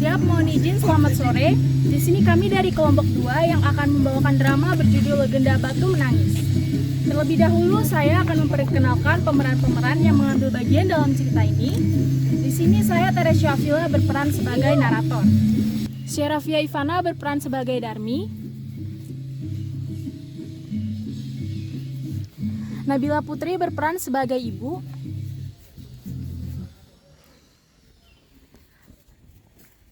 Siap, mohon izin, selamat sore. Di sini kami dari kelompok 2 yang akan membawakan drama berjudul Legenda Batu Menangis. Terlebih dahulu saya akan memperkenalkan pemeran-pemeran yang mengambil bagian dalam cerita ini. Di sini saya Teresia Villa berperan sebagai narator. Syarafia Ivana berperan sebagai Darmi. Nabila Putri berperan sebagai ibu.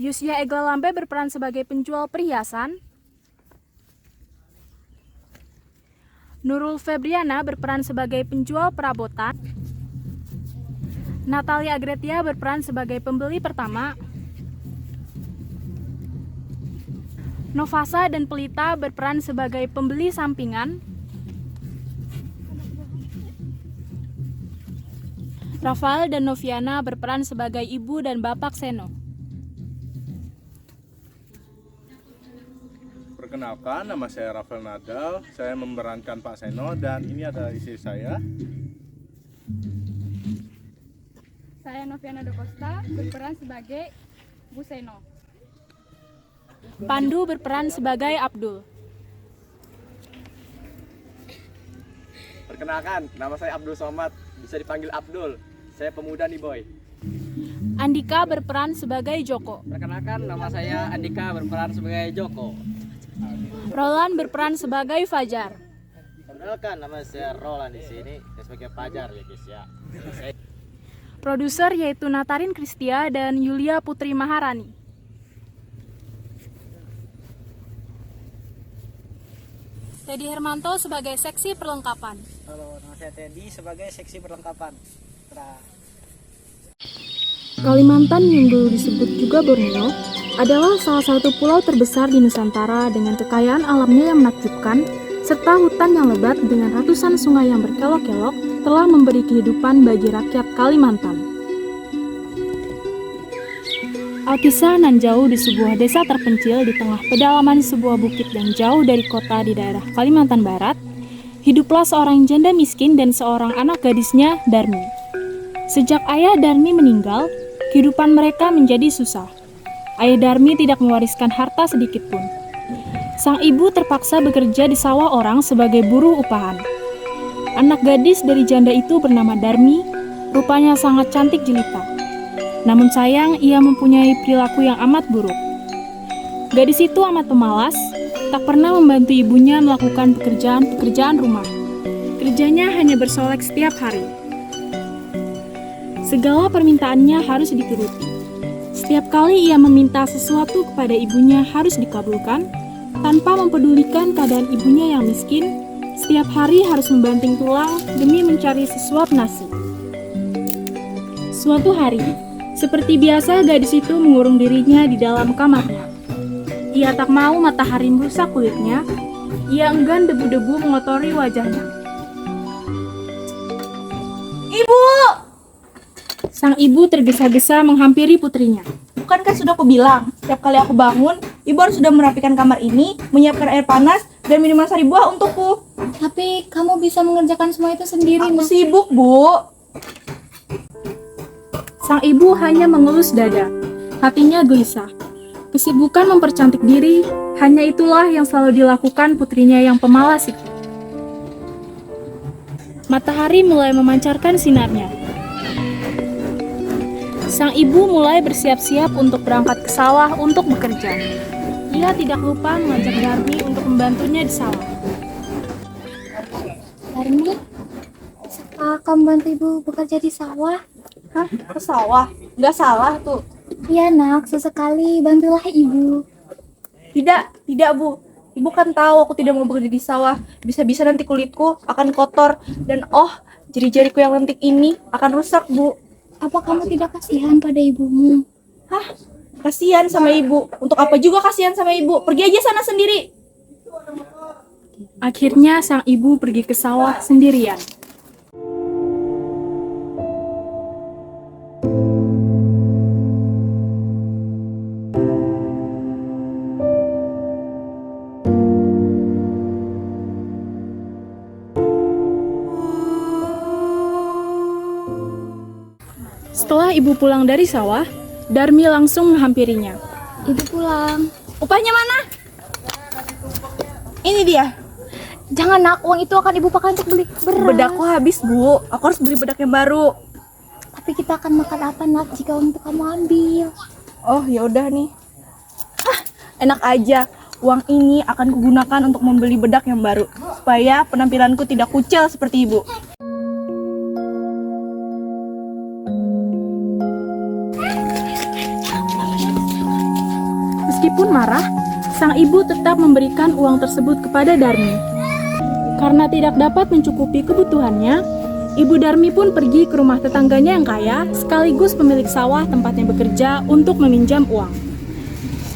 Yusya Egla Lambe berperan sebagai penjual perhiasan. Nurul Febriana berperan sebagai penjual perabotan. Natalia Agretia berperan sebagai pembeli pertama. Novasa dan Pelita berperan sebagai pembeli sampingan. Rafael dan Noviana berperan sebagai ibu dan bapak Seno. Perkenalkan, nama saya Rafael Nadal, saya memerankan Pak Seno dan ini adalah istri saya. Saya Noviana De Costa berperan sebagai Bu Seno. Pandu berperan sebagai Abdul. Perkenalkan, nama saya Abdul Somad, bisa dipanggil Abdul. Saya pemuda nih boy. Andika berperan sebagai Joko. Perkenalkan, nama saya Andika berperan sebagai Joko. Roland berperan sebagai Fajar. Perkenalkan, nama saya Roland di sini sebagai Fajar ya guys ya. Produser yaitu Natarin Kristia dan Yulia Putri Maharani. Teddy Hermanto sebagai seksi perlengkapan. Halo, nama saya Teddy sebagai seksi perlengkapan. Kalimantan yang dulu disebut juga Borneo adalah salah satu pulau terbesar di Nusantara dengan kekayaan alamnya yang menakjubkan serta hutan yang lebat dengan ratusan sungai yang berkelok-kelok telah memberi kehidupan bagi rakyat Kalimantan. Alkisah nan jauh di sebuah desa terpencil di tengah pedalaman sebuah bukit yang jauh dari kota di daerah Kalimantan Barat, hiduplah seorang janda miskin dan seorang anak gadisnya, Darmi. Sejak ayah Darmi meninggal, kehidupan mereka menjadi susah. Ayah Darmi tidak mewariskan harta sedikit pun. Sang ibu terpaksa bekerja di sawah orang sebagai buruh upahan. Anak gadis dari janda itu bernama Darmi, rupanya sangat cantik jelita. Namun sayang, ia mempunyai perilaku yang amat buruk. Gadis itu amat pemalas, tak pernah membantu ibunya melakukan pekerjaan-pekerjaan rumah. Kerjanya hanya bersolek setiap hari. Segala permintaannya harus dituruti. Setiap kali ia meminta sesuatu kepada ibunya harus dikabulkan, tanpa mempedulikan keadaan ibunya yang miskin. Setiap hari harus membanting tulang demi mencari sesuap nasi. Suatu hari, seperti biasa gadis itu mengurung dirinya di dalam kamarnya. Ia tak mau matahari merusak kulitnya. Ia enggan debu-debu mengotori wajahnya. Ibu! Sang ibu tergesa-gesa menghampiri putrinya. Bukankah sudah aku bilang, setiap kali aku bangun, ibu harus sudah merapikan kamar ini, menyiapkan air panas, dan minuman sari buah untukku. Tapi kamu bisa mengerjakan semua itu sendiri, Aku Nak. sibuk, Bu. Sang ibu hanya mengelus dada. Hatinya gelisah. Kesibukan mempercantik diri, hanya itulah yang selalu dilakukan putrinya yang pemalas itu. Matahari mulai memancarkan sinarnya. Sang ibu mulai bersiap-siap untuk berangkat ke sawah untuk bekerja. Ia tidak lupa mengajak Darmi untuk membantunya di sawah. Darmi, bisakah kamu bantu ibu bekerja di sawah? Hah? Ke sawah? Nggak salah tuh. Iya, Nak. Sesekali bantulah ibu. Tidak, Bu. Ibu kan tahu aku tidak mau bekerja di sawah. Bisa-bisa nanti kulitku akan kotor. Dan jari-jariku yang lentik ini akan rusak, Bu. Apa kamu tidak kasihan pada ibumu? Hah? Kasihan sama ibu. Untuk apa juga kasihan sama ibu? Pergi aja sana sendiri. Akhirnya sang ibu pergi ke sawah sendirian. Setelah ibu pulang dari sawah, Darmi langsung menghampirinya. Ibu pulang. Upahnya mana? Ini dia. Jangan nak, uang itu akan ibu pakai untuk beli beras. Bedakku habis, Bu. Aku harus beli bedak yang baru. Tapi kita akan makan apa nak jika uang itu kamu ambil? Oh, ya udah nih. Enak aja. Uang ini akan kugunakan untuk membeli bedak yang baru supaya penampilanku tidak kucel seperti ibu. Meskipun marah, sang ibu tetap memberikan uang tersebut kepada Darmi. Karena tidak dapat mencukupi kebutuhannya, Ibu Darmi pun pergi ke rumah tetangganya yang kaya, sekaligus pemilik sawah tempatnya bekerja untuk meminjam uang.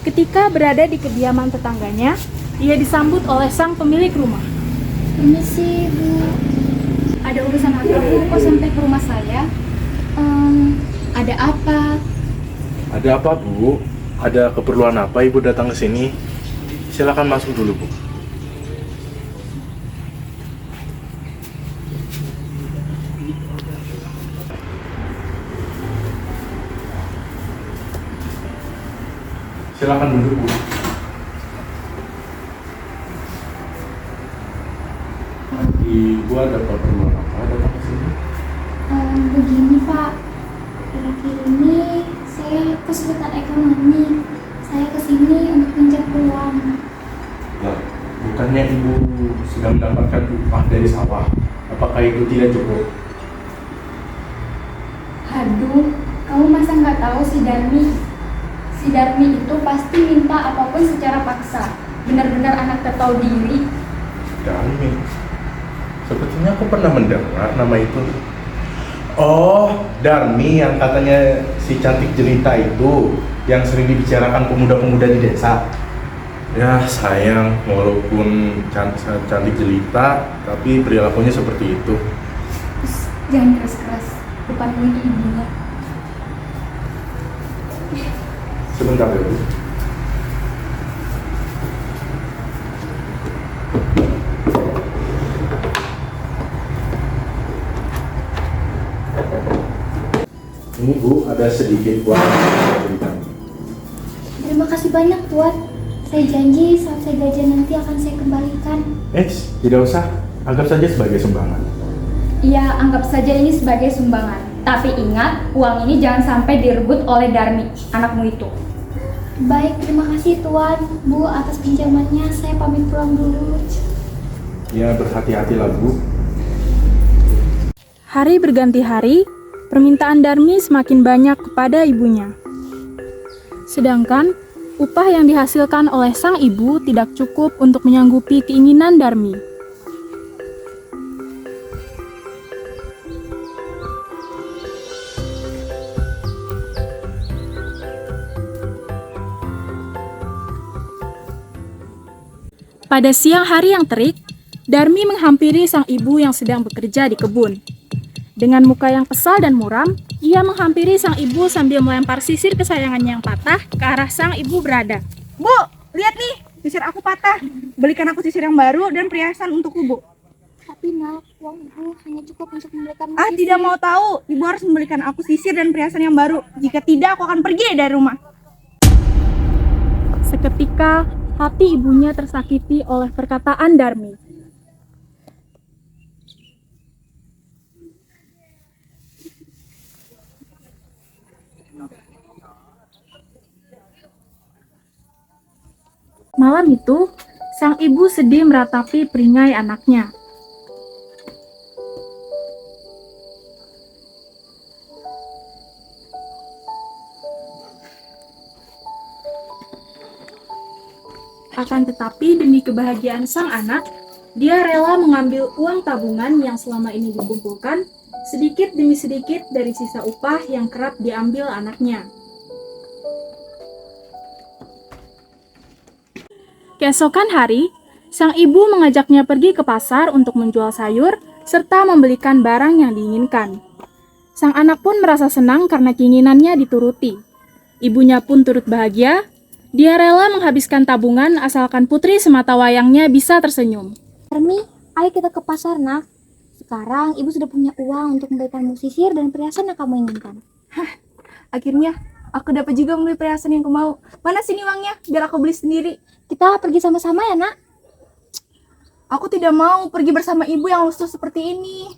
Ketika berada di kediaman tetangganya, ia disambut oleh sang pemilik rumah. Permisi Bu. Ada urusan apa Bu kok sampai ke rumah saya? Ada apa? Ada apa, Bu? Ada keperluan apa Ibu datang ke sini? Silakan masuk dulu, Bu. Silakan duduk, Bu. Ibu ada keperluan apa datang ke sini? Begini Pak, akhir-akhir ini saya kesulitan ekonomi. Saya kesini untuk pinjam uang. Lah, bukannya Ibu sudah mendapatkan upah dari sawah? Apakah itu tidak cukup? Aduh, kamu masa nggak tahu si Darmi? Si Darmi itu pasti minta apapun secara paksa. Benar-benar anak tak tahu diri. Darmi. Sepertinya aku pernah mendengar nama itu. Oh, Darmi yang katanya si cantik jelita itu, yang sering dibicarakan pemuda-pemuda di desa. Ya sayang, walaupun cantik jelita, tapi perilakunya seperti itu. Jangan keras-keras. Depanmu itu ibunya. Sebentar ya, Bu. Ini Bu, ada sedikit uang yang berikan. Terima kasih banyak Tuan. Saya janji saat saya gajian nanti akan saya kembalikan. Tidak usah, anggap saja sebagai sumbangan. Iya, anggap saja ini sebagai sumbangan. Tapi ingat, uang ini jangan sampai direbut oleh Darmi, anakmu itu. Baik, terima kasih Tuan. Bu, atas pinjamannya saya pamit pulang dulu. Ya, berhati-hatilah Bu. Hari berganti hari, permintaan Darmi semakin banyak kepada ibunya. Sedangkan, upah yang dihasilkan oleh sang ibu tidak cukup untuk menyanggupi keinginan Darmi. Pada siang hari yang terik, Darmi menghampiri sang ibu yang sedang bekerja di kebun. Dengan muka yang pesal dan muram, ia menghampiri sang ibu sambil melempar sisir kesayangannya yang patah ke arah sang ibu berada. Bu, lihat nih, sisir aku patah. Belikan aku sisir yang baru dan perhiasan untukku, Bu. Tapi nak, uang ibu hanya cukup untuk membelikan Tidak mau tahu. Ibu harus membelikan aku sisir dan perhiasan yang baru. Jika tidak, aku akan pergi dari rumah. Seketika, hati ibunya tersakiti oleh perkataan Darmi. Malam itu, sang ibu sedih meratapi peringai anaknya. Akan tetapi demi kebahagiaan sang anak, dia rela mengambil uang tabungan yang selama ini dikumpulkan, sedikit demi sedikit dari sisa upah yang kerap diambil anaknya. Keesokan hari, sang ibu mengajaknya pergi ke pasar untuk menjual sayur serta membelikan barang yang diinginkan. Sang anak pun merasa senang karena keinginannya dituruti. Ibunya pun turut bahagia. Dia rela menghabiskan tabungan asalkan putri sematawayangnya bisa tersenyum. Darmi, ayo kita ke pasar nak. Sekarang ibu sudah punya uang untuk membelikan sisir dan perhiasan yang kamu inginkan. Akhirnya, Aku dapat juga membeli perhiasan yang aku mau. Mana sini uangnya? Biar aku beli sendiri. Kita pergi sama-sama ya, Nak? Aku tidak mau pergi bersama ibu yang lusuh seperti ini.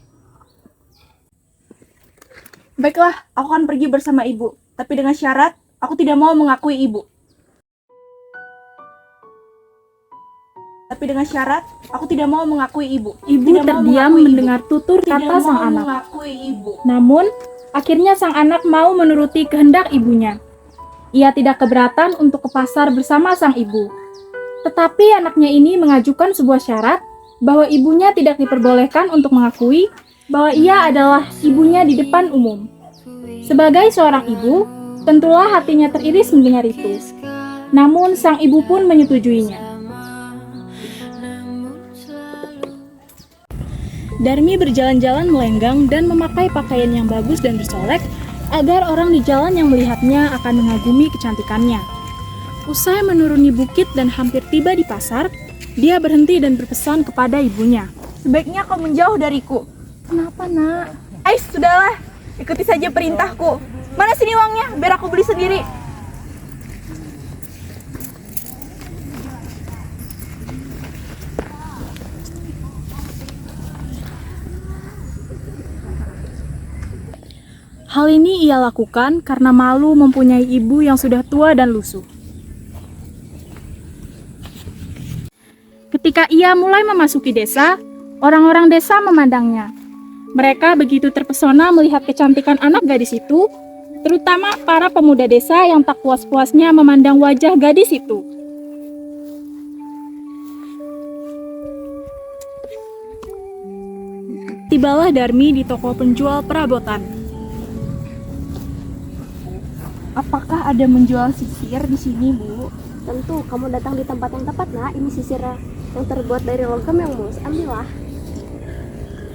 Baiklah, aku akan pergi bersama ibu. Tapi dengan syarat, aku tidak mau mengakui ibu. Tapi dengan syarat, aku tidak mau mengakui ibu. Ibu Tidak mau terdiam mengakui mendengar tutur Tidak kata sang mau anak. mengakui ibu. Namun, akhirnya sang anak mau menuruti kehendak ibunya. Ia tidak keberatan untuk ke pasar bersama sang ibu. Tetapi anaknya ini mengajukan sebuah syarat bahwa ibunya tidak diperbolehkan untuk mengakui bahwa ia adalah ibunya di depan umum. Sebagai seorang ibu, tentulah hatinya teriris mendengar itu. Namun sang ibu pun menyetujuinya. Darmi berjalan-jalan melenggang dan memakai pakaian yang bagus dan bersolek agar orang di jalan yang melihatnya akan mengagumi kecantikannya. Usai menuruni bukit dan hampir tiba di pasar, dia berhenti dan berpesan kepada ibunya. Sebaiknya kau menjauh dariku. Kenapa, Nak? Sudahlah. Ikuti saja perintahku. Mana sini uangnya? Biar aku beli sendiri. Hal ini ia lakukan karena malu mempunyai ibu yang sudah tua dan lusuh. Ketika ia mulai memasuki desa, orang-orang desa memandangnya. Mereka begitu terpesona melihat kecantikan anak gadis itu, terutama para pemuda desa yang tak puas-puasnya memandang wajah gadis itu. Tibalah Darmi di toko penjual perabotan. Apakah ada menjual sisir di sini, Bu? Tentu, kamu datang di tempat yang tepat, Nak. Ini sisir yang terbuat dari logam yang mulus. Ambillah.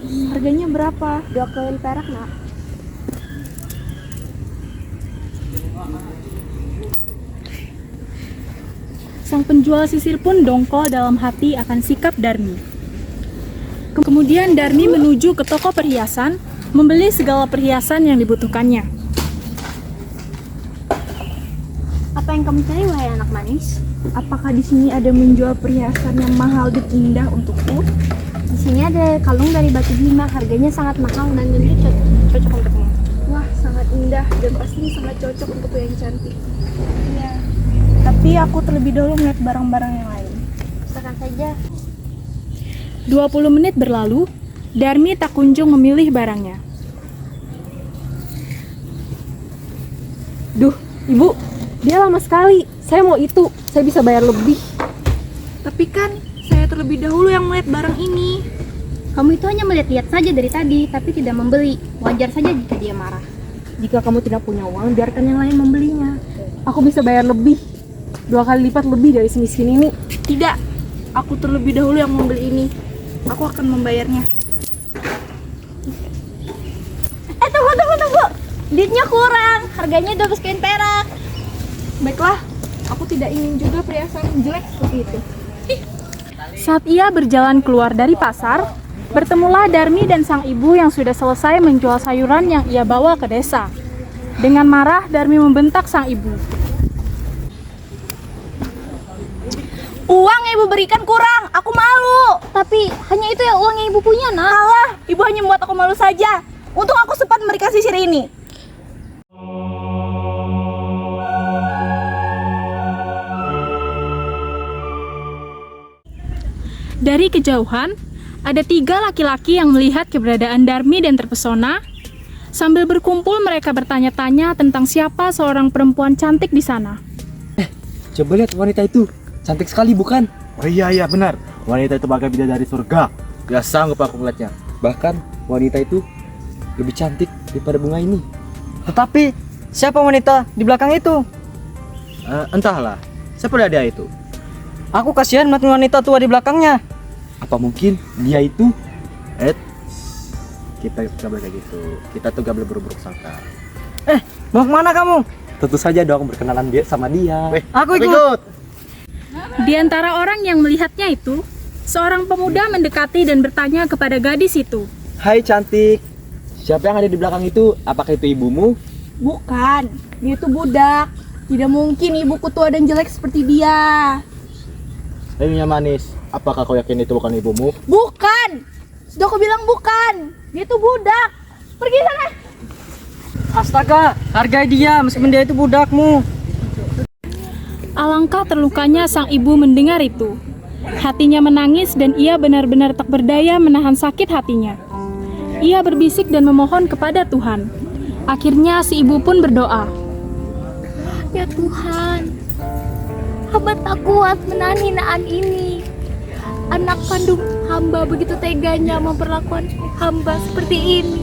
Harganya berapa? 2 koin perak, Nak. Sang penjual sisir pun dongkol dalam hati akan sikap Darmi. Kemudian Darmi menuju ke toko perhiasan, membeli segala perhiasan yang dibutuhkannya. Apa yang kamu cari, wahai anak manis? Apakah di sini ada menjual perhiasan yang mahal dan indah untukku? Di sini ada kalung dari batu bima, harganya sangat mahal dan ini cocok untukmu. Wah, sangat indah dan pasti sangat cocok untukku yang cantik. Iya. Tapi aku terlebih dahulu melihat barang-barang yang lain. Silakan saja. 20 menit berlalu, Darmi tak kunjung memilih barangnya. Duh, Ibu, dia lama sekali. Saya mau itu, saya bisa bayar lebih. Tapi kan saya terlebih dahulu yang melihat barang ini. Kamu itu hanya melihat-lihat saja dari tadi, tapi tidak membeli. Wajar saja jika dia marah. Jika kamu tidak punya uang, biarkan yang lain membelinya. Aku bisa bayar lebih, 2 kali lipat lebih dari semiskin ini. Tidak, aku terlebih dahulu yang membeli ini. Aku akan membayarnya. Tunggu. Duitnya kurang, harganya 12 koin perak. Baiklah, aku tidak ingin juga perhiasan jelek seperti itu. Saat ia berjalan keluar dari pasar, bertemulah Darmi dan sang ibu yang sudah selesai menjual sayuran yang ia bawa ke desa. Dengan marah, Darmi membentak sang ibu. Uang yang ibu berikan kurang, aku malu. Tapi hanya itu ya uang yang ibu punya, Nak. Alah, ibu hanya membuat aku malu saja. Untung aku sempat memberikan sisir ini. Dari kejauhan, ada 3 laki-laki yang melihat keberadaan Darmi dan terpesona. Sambil berkumpul, mereka bertanya-tanya tentang siapa seorang perempuan cantik di sana. Coba lihat wanita itu, cantik sekali bukan? Oh iya benar, wanita itu bagai bidadari surga. Gak sanggup aku melihatnya. Bahkan wanita itu lebih cantik daripada bunga ini. Tetapi siapa wanita di belakang itu? Entahlah, siapa dia itu? Aku kasihan melihat wanita tua di belakangnya. Apa mungkin dia itu? Kita gak boleh kayak gitu. Kita tuh gak boleh buruk-buruk sangka. Mau kemana kamu? Tentu saja dong berkenalan dia sama dia. Aku ikut. Di antara orang yang melihatnya itu, seorang pemuda mendekati dan bertanya kepada gadis itu. Hai cantik, siapa yang ada di belakang itu? Apakah itu ibumu? Bukan, dia itu budak. Tidak mungkin ibuku tua dan jelek seperti dia. Nyonya manis, apakah kau yakin itu bukan ibumu? Bukan. Sudah aku bilang bukan. Dia itu budak. Pergi sana. Astaga, hargai dia meskipun dia itu budakmu. Alangkah terlukanya sang ibu mendengar itu. Hatinya menangis dan ia benar-benar tak berdaya menahan sakit hatinya. Ia berbisik dan memohon kepada Tuhan. Akhirnya si ibu pun berdoa. Ya Tuhan, hamba tak kuat menahan hinaan ini. Anak kandung hamba begitu teganya memperlakukan hamba seperti ini.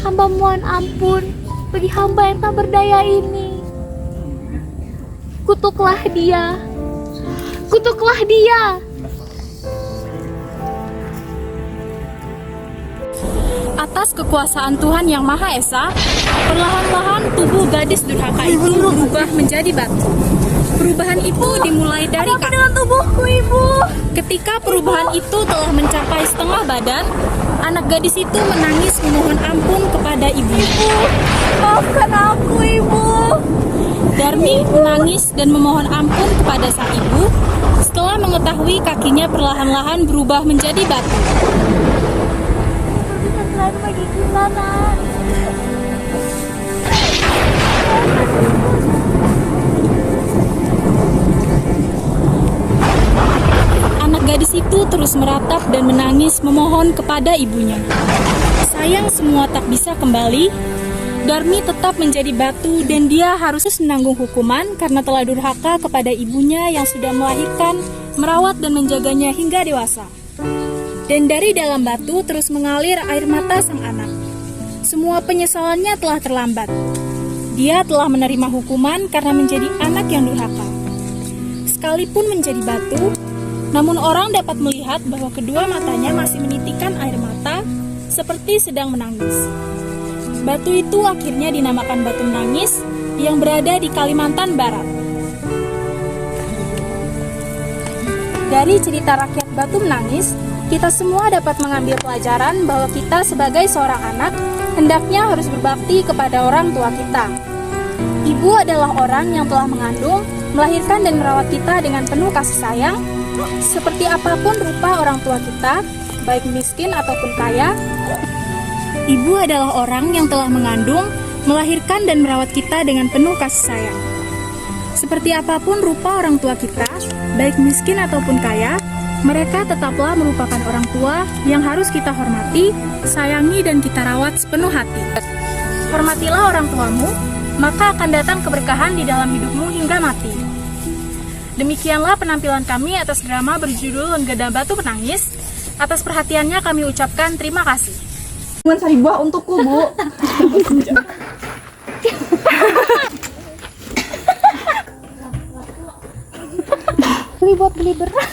Hamba mohon ampun bagi hamba yang tak berdaya ini. Kutuklah dia. Kutuklah dia. Atas kekuasaan Tuhan yang Maha Esa, perlahan-lahan tubuh gadis durhaka itu berubah menjadi batu. Perubahan itu dimulai dari kaki. Dengan tubuhku, Ibu. Ketika perubahan itu telah mencapai setengah badan, anak gadis itu menangis memohon ampun kepada ibunya. Maafkan aku, Ibu. Darmi menangis dan memohon ampun kepada sang ibu setelah mengetahui kakinya perlahan-lahan berubah menjadi batu. Pergi ke sana. Anak gadis itu terus meratap dan menangis memohon kepada ibunya. Sayang semua tak bisa kembali. Darmi tetap menjadi batu dan dia harus menanggung hukuman karena telah durhaka kepada ibunya yang sudah melahirkan, merawat dan menjaganya hingga dewasa. Dan dari dalam batu terus mengalir air mata sang anak. Semua penyesalannya telah terlambat. Dia telah menerima hukuman karena menjadi anak yang durhaka. Sekalipun menjadi batu, namun orang dapat melihat bahwa kedua matanya masih menitikkan air mata seperti sedang menangis. Batu itu akhirnya dinamakan Batu Menangis yang berada di Kalimantan Barat. Dari cerita rakyat Batu Menangis, kita semua dapat mengambil pelajaran bahwa kita sebagai seorang anak hendaknya harus berbakti kepada orang tua kita. Ibu adalah orang yang telah mengandung, melahirkan dan merawat kita dengan penuh kasih sayang. Seperti apapun rupa orang tua kita, baik miskin ataupun kaya, ibu adalah orang yang telah mengandung, melahirkan dan merawat kita dengan penuh kasih sayang. Seperti apapun rupa orang tua kita, baik miskin ataupun kaya, mereka tetaplah merupakan orang tua yang harus kita hormati, sayangi dan kita rawat sepenuh hati. Hormatilah orang tuamu, maka akan datang keberkahan di dalam hidupmu hingga mati. Demikianlah penampilan kami atas drama berjudul Lenggeda Batu Menangis. Atas perhatiannya kami ucapkan terima kasih. Cuman sari buah untukku, Bu. Beli beras.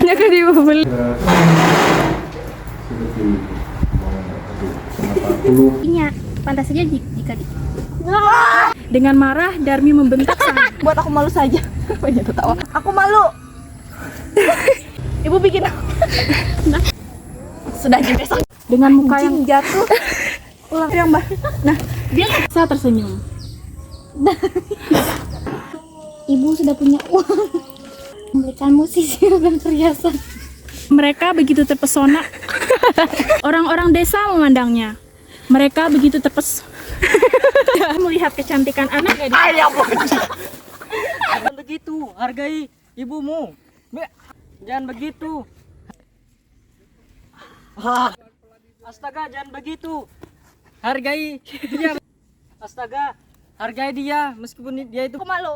Ya kan dia mau beli. Iya, pantas saja jika di. Dengan marah, Darmi membentak sang Buat aku malu saja. Banyak tertawa. Aku malu. Ibu bikin sudah juga sang. dengan muka yang jatuh. Ulang yang Mbak. Nah, dia bisa tersenyum. Ibu sudah punya uang. Membelikanmu sisir dan perhiasan. Mereka begitu terpesona. Orang-orang desa memandangnya. Mereka begitu terpesona melihat kecantikan anak gadis. Jangan begitu, hargai ibumu. Jangan begitu. Astaga, jangan begitu. Hargai dia. Astaga, hargai dia meskipun dia itu. aku malu.